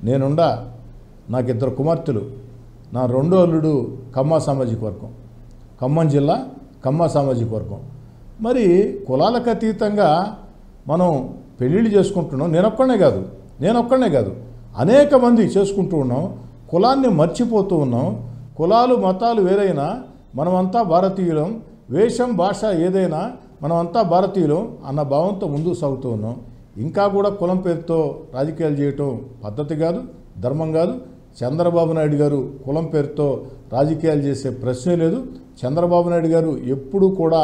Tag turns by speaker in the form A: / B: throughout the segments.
A: నేనుండా, నాకు 2 కుమార్తెలు, నా రెండో అల్లుడు కమ్మ సామాజిక వర్గం, ఖమ్మం జిల్లా కమ్మ సామాజిక వర్గం. మరి కులాలకు అతీతంగా మనం పెళ్ళిళ్ళు చేసుకుంటున్నాం. నేనొక్కడనే కాదు అనేక మంది చేసుకుంటూ ఉన్నాం. కులాన్ని మర్చిపోతూ ఉన్నాం. కులాలు మతాలు వేరైనా మనమంతా భారతీయులం, వేషం భాష ఏదైనా మనమంతా భారతీయులం అన్న భావంతో ముందుకు సాగుతూ ఉన్నాం. ఇంకా కూడా కులం పేరుతో రాజకీయాలు చేయటం పద్ధతి కాదు, ధర్మం కాదు. చంద్రబాబు నాయుడు గారు కులం పేరుతో రాజకీయాలు చేసే ప్రశ్నే లేదు. చంద్రబాబు నాయుడు గారు ఎప్పుడూ కూడా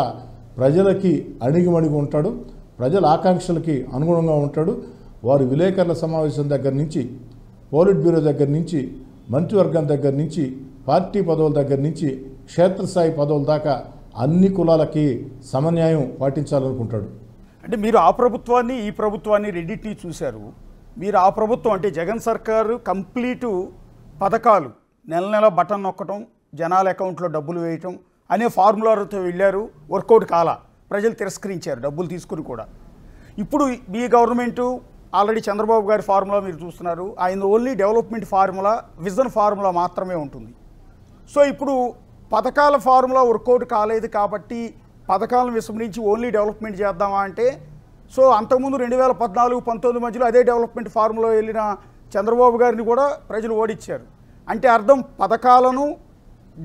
A: ప్రజలకి అణిగిమణిగి ఉంటాడు, ప్రజల ఆకాంక్షలకి అనుగుణంగా ఉంటాడు. వారు విలేకరుల సమావేశం దగ్గర నుంచి, పోలిట్ బ్యూరో దగ్గర నుంచి, మంత్రివర్గం దగ్గర నుంచి, పార్టీ పదవుల దగ్గర నుంచి, క్షేత్రస్థాయి పదవుల దాకా అన్ని కులాలకి సమన్యాయం పాటించాలనుకుంటాడు.
B: అంటే మీరు ఆ ప్రభుత్వాన్ని ఈ ప్రభుత్వాన్ని రెండింటినీ చూశారు. మీరు ఆ ప్రభుత్వం అంటే జగన్ సర్కారు కంప్లీటు పథకాలు నెల నెల బటన్ నొక్కటం, జనాల అకౌంట్లో డబ్బులు వేయటం అనే ఫార్ములాతో వెళ్ళారు. వర్కౌట్ కాల, ప్రజలు తిరస్కరించారు డబ్బులు తీసుకుని కూడా. ఇప్పుడు మీ గవర్నమెంటు ఆల్రెడీ చంద్రబాబు గారి ఫార్ములా మీరు చూస్తున్నారు. ఆయన only development formula, vision formula మాత్రమే ఉంటుంది. సో ఇప్పుడు పథకాల ఫార్ములా వర్కౌట్ కాలేదు కాబట్టి పథకాలను విస్మరించి ఓన్లీ డెవలప్మెంట్ చేద్దామా అంటే, సో అంతకుముందు 2014-19 మధ్యలో అదే డెవలప్మెంట్ ఫార్ములా వెళ్ళిన చంద్రబాబు గారిని కూడా ప్రజలు ఓడించారు. అంటే అర్థం పథకాలను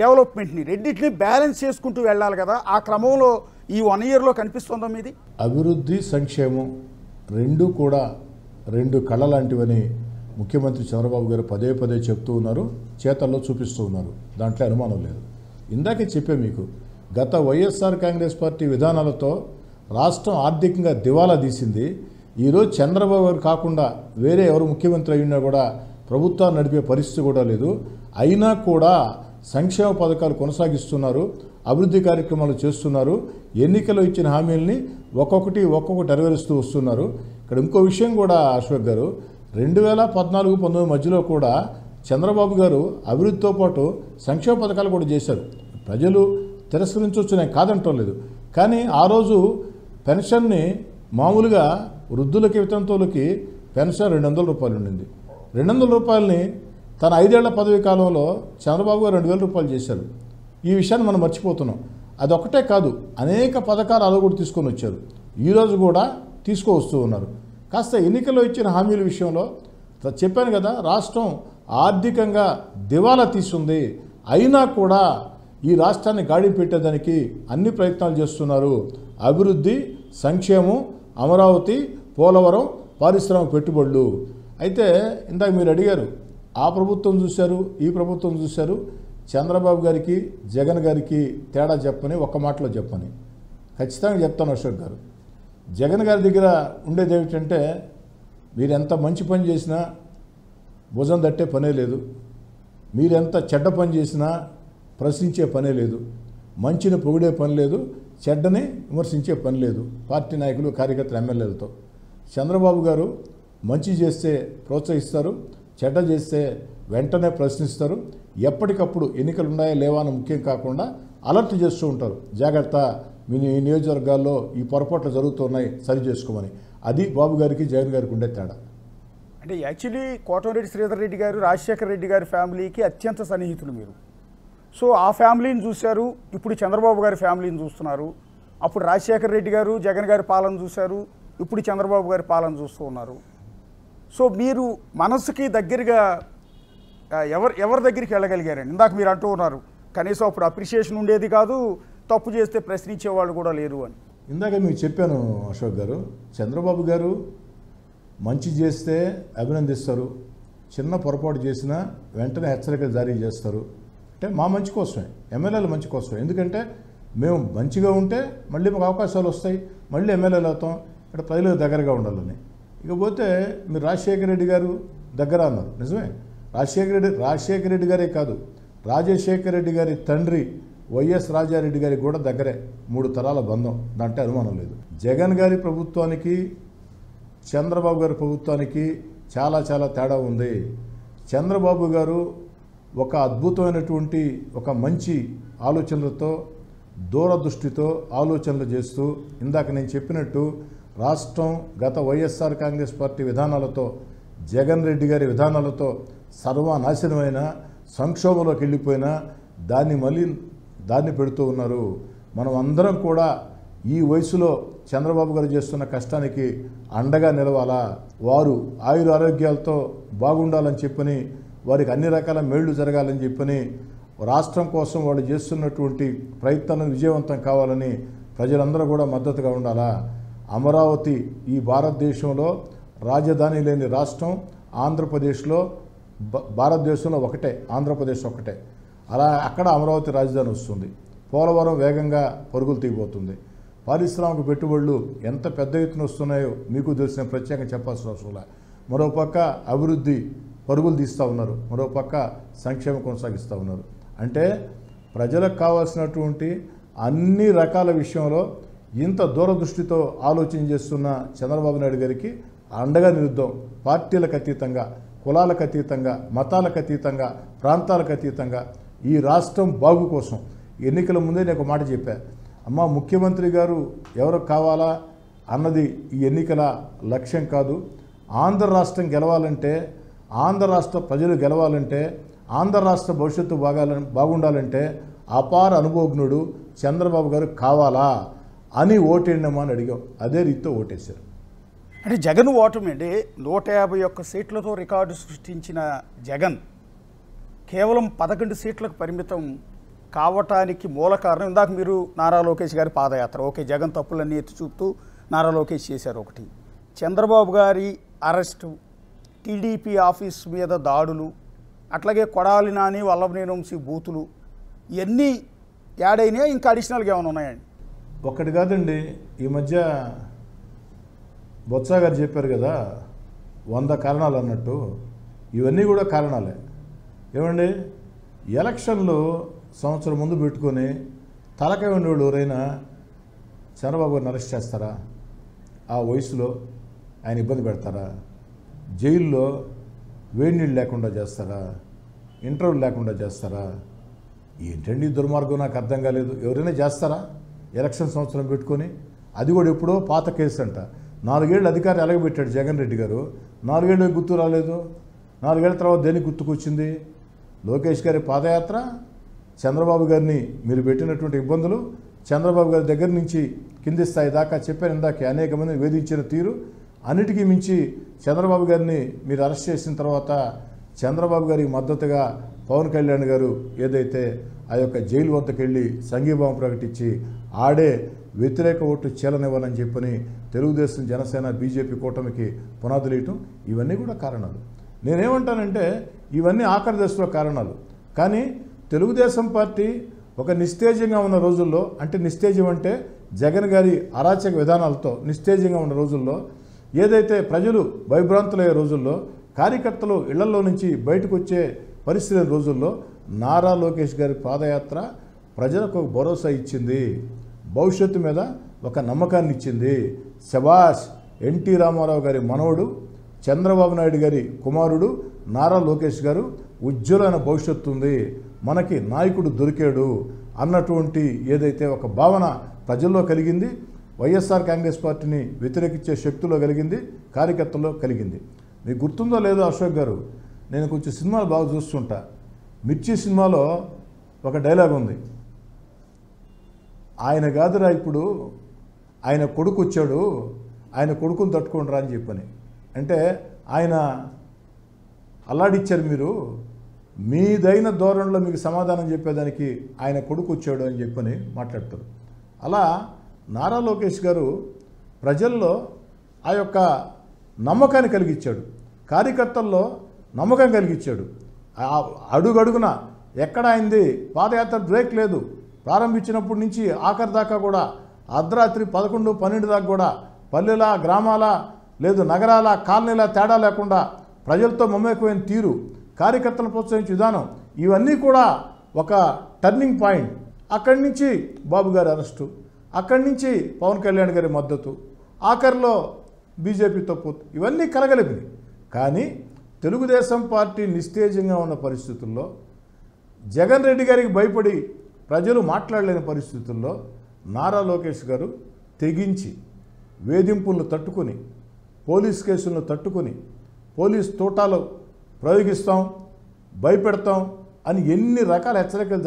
B: డెవలప్మెంట్ని రెండింటిని బ్యాలెన్స్ చేసుకుంటూ వెళ్ళాలి కదా. ఆ క్రమంలో ఈ 1 ఇయర్లో కనిపిస్తుందా మీది?
A: అభివృద్ధి సంక్షేమం రెండు కూడా 2 కళ లాంటివని ముఖ్యమంత్రి చంద్రబాబు గారు పదే పదే చెప్తూ ఉన్నారు, చేతల్లో చూపిస్తూ ఉన్నారు. దాంట్లో అనుమానం లేదు. ఇందాకే చెప్పే మీకు, గత వైఎస్ఆర్ కాంగ్రెస్ పార్టీ విధానాలతో రాష్ట్రం ఆర్థికంగా దివాలా తీసింది. ఈరోజు చంద్రబాబు గారు కాకుండా వేరే ఎవరు ముఖ్యమంత్రి అయినా కూడా ప్రభుత్వాన్ని నడిపే పరిస్థితి కూడా లేదు. అయినా కూడా సంక్షేమ పథకాలు కొనసాగిస్తున్నారు, అభివృద్ధి కార్యక్రమాలు చేస్తున్నారు, ఎన్నికల్లో ఇచ్చిన హామీల్ని ఒక్కొక్కటి నెరవేరుస్తూ వస్తున్నారు. ఇక్కడ ఇంకో విషయం కూడా అశోక్ గారు, 2014-19 మధ్యలో కూడా చంద్రబాబు గారు అభివృద్ధితో పాటు సంక్షేమ పథకాలు కూడా చేశారు. ప్రజలు తిరస్కరించవచ్చు, నేను కాదంటం లేదు. కానీ ఆ రోజు పెన్షన్ని మామూలుగా వృద్ధులకి, వితంతువులకి పెన్షన్ 200 రూపాయలు ఉండింది. 200 రూపాయలని తన 5 ఏళ్ల పదవి కాలంలో చంద్రబాబు గారు 2000 రూపాయలు చేశారు. ఈ విషయాన్ని మనం మర్చిపోతున్నాం. అదొక్కటే కాదు, అనేక పథకాలు అలా కూడా తీసుకొని వచ్చారు. ఈరోజు కూడా తీసుకువస్తూ ఉన్నారు. కాస్త ఎన్నికల్లో ఇచ్చిన హామీల విషయంలో చెప్పాను కదా, రాష్ట్రం ఆర్థికంగా దివాలా తీస్తుంది. అయినా కూడా ఈ రాష్ట్రాన్ని గాడి పెట్టేదానికి అన్ని ప్రయత్నాలు చేస్తున్నారు. అభివృద్ధి, సంక్షేమం, అమరావతి, పోలవరం, పారిశ్రామిక పెట్టుబడులు. అయితే ఇందాక మీరు అడిగారు, ఆ ప్రభుత్వం చూశారు, ఈ ప్రభుత్వం చూశారు, చంద్రబాబు గారికి జగన్ గారికి తేడా చెప్పని ఒక్క మాటలో చెప్పని ఖచ్చితంగా చెప్తాను అశోక్ గారు. జగన్ గారి దగ్గర ఉండేది ఏమిటంటే, మీరు ఎంత మంచి పని చేసినా భుజం తట్టే పనే లేదు, మీరెంత చెడ్డ పని చేసినా ప్రశ్నించే పనే లేదు, మంచిని పొగిడే పని లేదు, చెడ్డని విమర్శించే పని లేదు పార్టీ నాయకులు, కార్యకర్తలు, ఎమ్మెల్యేలతో. చంద్రబాబు గారు మంచి చేస్తే ప్రోత్సహిస్తారు, చెడ్డ చేస్తే వెంటనే ప్రశ్నిస్తారు. ఎప్పటికప్పుడు ఎన్నికలు ఉన్నాయా లేవా అని ముఖ్యం కాకుండా అలర్ట్ చేస్తూ ఉంటారు. జాగ్రత్త, మీ నియోజకవర్గాల్లో ఈ పొరపాట్లు జరుగుతున్నాయి, సరి చేసుకోమని. అది బాబు గారికి జగన్ గారికి ఉండే తేడా.
B: అంటే యాక్చువల్లీ కోటమిరెడ్డి శ్రీధర్ రెడ్డి గారు రాజశేఖర రెడ్డి గారి ఫ్యామిలీకి అత్యంత సన్నిహితులు మీరు. సో ఆ ఫ్యామిలీని చూశారు, ఇప్పుడు చంద్రబాబు గారి ఫ్యామిలీని చూస్తున్నారు. అప్పుడు రాజశేఖర రెడ్డి గారు జగన్ గారి పాలన చూశారు, ఇప్పుడు చంద్రబాబు గారి పాలన చూస్తూ ఉన్నారు. సో మీరు మనసుకి దగ్గరగా ఎవరి దగ్గరికి వెళ్ళగలిగారండి? ఇందాక మీరు అంటూ ఉన్నారు కనీసం అప్పుడు అప్రిషియేషన్ ఉండేది కాదు, తప్పు చేస్తే ప్రశ్నించేవాళ్ళు కూడా లేరు అని.
A: ఇందాక మీకు చెప్పాను అశోక్ గారు, చంద్రబాబు గారు మంచి చేస్తే అభినందిస్తారు, చిన్న పొరపాటు చేసినా వెంటనే హెచ్చరికలు జారీ చేస్తారు. అంటే మా మంచి కోసమే, ఎమ్మెల్యేల మంచి కోసమే. ఎందుకంటే మేము మంచిగా ఉంటే మళ్ళీ మాకు అవకాశాలు వస్తాయి, మళ్ళీ ఎమ్మెల్యేలు అవుతాం, ఇక్కడ ప్రజలకు దగ్గరగా ఉండాలని. ఇకపోతే మీరు రాజశేఖర రెడ్డి గారు దగ్గర అన్నారు, నిజమే. రాజశేఖర రెడ్డి గారే కాదు, రాజశేఖర రెడ్డి గారి తండ్రి వైఎస్ రాజారెడ్డి గారికి కూడా దగ్గరే, 3 తరాల బంధం, దాంట్లో అనుమానం లేదు. జగన్ గారి ప్రభుత్వానికి చంద్రబాబు గారి ప్రభుత్వానికి చాలా చాలా తేడా ఉంది. చంద్రబాబు గారు ఒక అద్భుతమైనటువంటి ఒక మంచి ఆలోచనలతో, దూరదృష్టితో ఆలోచనలు చేస్తూ, ఇందాక నేను చెప్పినట్టు రాష్ట్రం గత వైఎస్ఆర్ కాంగ్రెస్ పార్టీ విధానాలతో జగన్ రెడ్డి గారి విధానాలతో సర్వనాశనమైన సంక్షోభంలోకి వెళ్ళిపోయినా దాన్ని పెడుతూ ఉన్నారు. మనం అందరం కూడా ఈ వయసులో చంద్రబాబు గారు చేస్తున్న కష్టానికి అండగా నిలవాలా, వారు ఆయుర ఆరోగ్యాలతో బాగుండాలని చెప్పని, వారికి అన్ని రకాల మేళ్లు జరగాలని చెప్పని, రాష్ట్రం కోసం వాళ్ళు చేస్తున్నటువంటి ప్రయత్నాలను విజయవంతం కావాలని ప్రజలందరూ కూడా మద్దతుగా ఉండాలా. అమరావతి ఈ భారతదేశంలో రాజధాని లేని రాష్ట్రం ఆంధ్రప్రదేశ్లో, భారతదేశంలో ఒకటే, ఆంధ్రప్రదేశ్ ఒకటే. అలా అక్కడ అమరావతి రాజధాని వస్తుంది. పోలవరం వేగంగా పరుగులు తీయబోతుంది. పారిశ్రామిక పెట్టుబడులు ఎంత పెద్ద ఎత్తున వస్తున్నాయో మీకు తెలిసిన ప్రత్యేకంగా చెప్పాల్సిన అవసరం లేదు. మరోపక్క అభివృద్ధి పరుగులు తీస్తూ ఉన్నారు, మరోపక్క సంక్షేమం కొనసాగిస్తూ ఉన్నారు. అంటే ప్రజలకు కావాల్సినటువంటి అన్ని రకాల విషయంలో ఇంత దూరదృష్టితో ఆలోచన చేస్తున్న చంద్రబాబు నాయుడు గారికి అండగా నిలుద్దాం. పార్టీలకు అతీతంగా, కులాలకు అతీతంగా, మతాలకు అతీతంగా, ప్రాంతాలకు అతీతంగా ఈ రాష్ట్రం బాగు కోసం ఎన్నికల ముందే నేను ఒక మాట చెప్పాను. అమ్మ, ముఖ్యమంత్రి గారు ఎవరు కావాలా అన్నది ఈ ఎన్నికల లక్ష్యం కాదు. ఆంధ్ర రాష్ట్రం గెలవాలంటే, ఆంధ్ర రాష్ట్ర ప్రజలు గెలవాలంటే, ఆంధ్ర రాష్ట్ర భవిష్యత్తు బాగుండాలంటే అపార అనుభవజ్ఞుడు చంద్రబాబు గారు కావాలా అని ఓటేయండమ్మా అని అడిగాం. అదే రీతితో ఓటేశారు.
B: అంటే జగన్ ఓటమి అండి 151 సీట్లతో రికార్డు సృష్టించిన జగన్ కేవలం 11 సీట్లకు పరిమితం కావటానికి మూల కారణం ఇందాక మీరు నారా లోకేష్ గారి పాదయాత్ర, ఓకే, జగన్ తప్పులన్నీ ఎత్తి చూపుతూ నారా లోకేష్ చేశారు ఒకటి, చంద్రబాబు గారి అరెస్టు, టీడీపీ ఆఫీస్ మీద దాడులు, అట్లాగే కొడాలి నాని, వల్లభనేని వంశీ బూతులు, ఇవన్నీ యాడ్ అయినాయా, ఇంకా అడిషనల్గా ఏమైనా ఉన్నాయండి?
A: ఒక్కటి కాదండి, ఈ మధ్య బొత్స గారు చెప్పారు కదా 100 కారణాలు అన్నట్టు, ఇవన్నీ కూడా కారణాలే. ఏమండి, ఎలక్షన్లు సంవత్సరం ముందు పెట్టుకొని తలకాయ ఉండేవాళ్ళు ఎవరైనా చంద్రబాబు గారిని అరెస్ట్ చేస్తారా? ఆ వయసులో ఆయన ఇబ్బంది పెడతారా? జైల్లో వేడి నీళ్ళు లేకుండా చేస్తారా? ఇంటర్వ్యూ లేకుండా చేస్తారా? ఏంటండి దుర్మార్గం, నాకు అర్థం కాలేదు. ఎవరైనా చేస్తారా ఎలక్షన్ సంవత్సరం పెట్టుకొని? అది కూడా ఎప్పుడో పాత కేసు అంట. 4 ఏళ్ళు అధికారం ఎలగబెట్టాడు జగన్ రెడ్డి గారు, 4 ఏళ్ళు గుర్తు రాలేదు. 4 ఏళ్ల తర్వాత దేనికి గుర్తుకొచ్చింది? లోకేష్ గారి పాదయాత్ర, చంద్రబాబు గారిని మీరు పెట్టినటువంటి ఇబ్బందులు, చంద్రబాబు గారి దగ్గర నుంచి కింది స్థాయి దాకా చెప్పాను ఇందాక, అనేక మందిని వేధించిన తీరు, అన్నిటికీ మించి చంద్రబాబు గారిని మీరు అరెస్ట్ చేసిన తర్వాత చంద్రబాబు గారికి మద్దతుగా పవన్ కళ్యాణ్ గారు ఏదైతే ఆ యొక్క జైలు వద్దకు వెళ్ళి సంఘీభావం ప్రకటించి ఆడే వ్యతిరేక ఓటు చీలనివ్వాలని చెప్పని తెలుగుదేశం, జనసేన, బీజేపీ కూటమికి పునాదులు వేయటం, ఇవన్నీ కూడా కారణాలు. నేనేమంటానంటే ఇవన్నీ ఆఖరి దశలో కారణాలు. కానీ తెలుగుదేశం పార్టీ ఒక నిస్తేజంగా ఉన్న రోజుల్లో, అంటే నిస్తేజం అంటే జగన్ గారి అరాచక విధానాలతో నిస్తేజంగా ఉన్న రోజుల్లో, ఏదైతే ప్రజలు భయభ్రాంతులయ్యే రోజుల్లో, కార్యకర్తలు ఇళ్లలో నుంచి బయటకు వచ్చే పరిస్థితి రోజుల్లో నారా లోకేష్ గారి పాదయాత్ర ప్రజలకు ఒక భరోసా ఇచ్చింది, భవిష్యత్తు మీద ఒక నమ్మకాన్ని ఇచ్చింది. శబాష్, ఎన్టీ రామారావు గారి మనవడు, చంద్రబాబు నాయుడు గారి కుమారుడు నారా లోకేష్ గారు ఉజ్వలమైన భవిష్యత్తు ఉంది, మనకి నాయకుడు దొరికాడు అన్నటువంటి ఏదైతే ఒక భావన ప్రజల్లో కలిగింది, వైఎస్ఆర్ కాంగ్రెస్ పార్టీని వ్యతిరేకించే శక్తిలో కలిగింది, కార్యకర్తల్లో కలిగింది. మీకు గుర్తుందో లేదో అశోక్ గారు, నేను కొంచెం సినిమాలు బాగా చూస్తుంటా. మిర్చి సినిమాలో ఒక డైలాగ్ ఉంది, ఆయన కాదురా ఇప్పుడు ఆయన కొడుకు వచ్చాడు, ఆయన కొడుకుని తట్టుకోండిరా అని చెప్పని. అంటే ఆయన అల్లాడిచ్చారు, మీరు మీదైన ధోరణిలో మీకు సమాధానం చెప్పేదానికి ఆయన కొడుకు వచ్చాడు అని చెప్పని మాట్లాడతారు. అలా నారా లోకేష్ గారు ప్రజల్లో ఆ యొక్క నమ్మకాన్ని కలిగించాడు, కార్యకర్తల్లో నమ్మకం కలిగించాడు. అడుగడుగున ఎక్కడ అయింది పాదయాత్ర బ్రేక్ లేదు. ప్రారంభించినప్పటి నుంచి ఆఖరి దాకా కూడా, అర్ధరాత్రి 11, 12 దాకా కూడా పల్లెల, గ్రామాల, లేదు నగరాల, కాలనీల తేడా లేకుండా ప్రజలతో మమేకమైన తీరు, కార్యకర్తలను ప్రోత్సహించే విధానం, ఇవన్నీ కూడా ఒక టర్నింగ్ పాయింట్. అక్కడి నుంచి బాబు గారి అరెస్టు, అక్కడి నుంచి పవన్ కళ్యాణ్ గారి మద్దతు, ఆఖరిలో బీజేపీతో పొత్తు, ఇవన్నీ కలగలిపినాయి. కానీ తెలుగుదేశం పార్టీ నిస్తేజంగా ఉన్న పరిస్థితుల్లో, జగన్ రెడ్డి గారికి భయపడి ప్రజలు మాట్లాడలేని పరిస్థితుల్లో నారా లోకేష్ గారు తెగించి వేధింపులను తట్టుకొని, పోలీస్ కేసులను తట్టుకొని, పోలీస్ తోటాలు ప్రయోగిస్తాం, భయపెడతాం అని ఎన్ని రకాల హెచ్చరికలు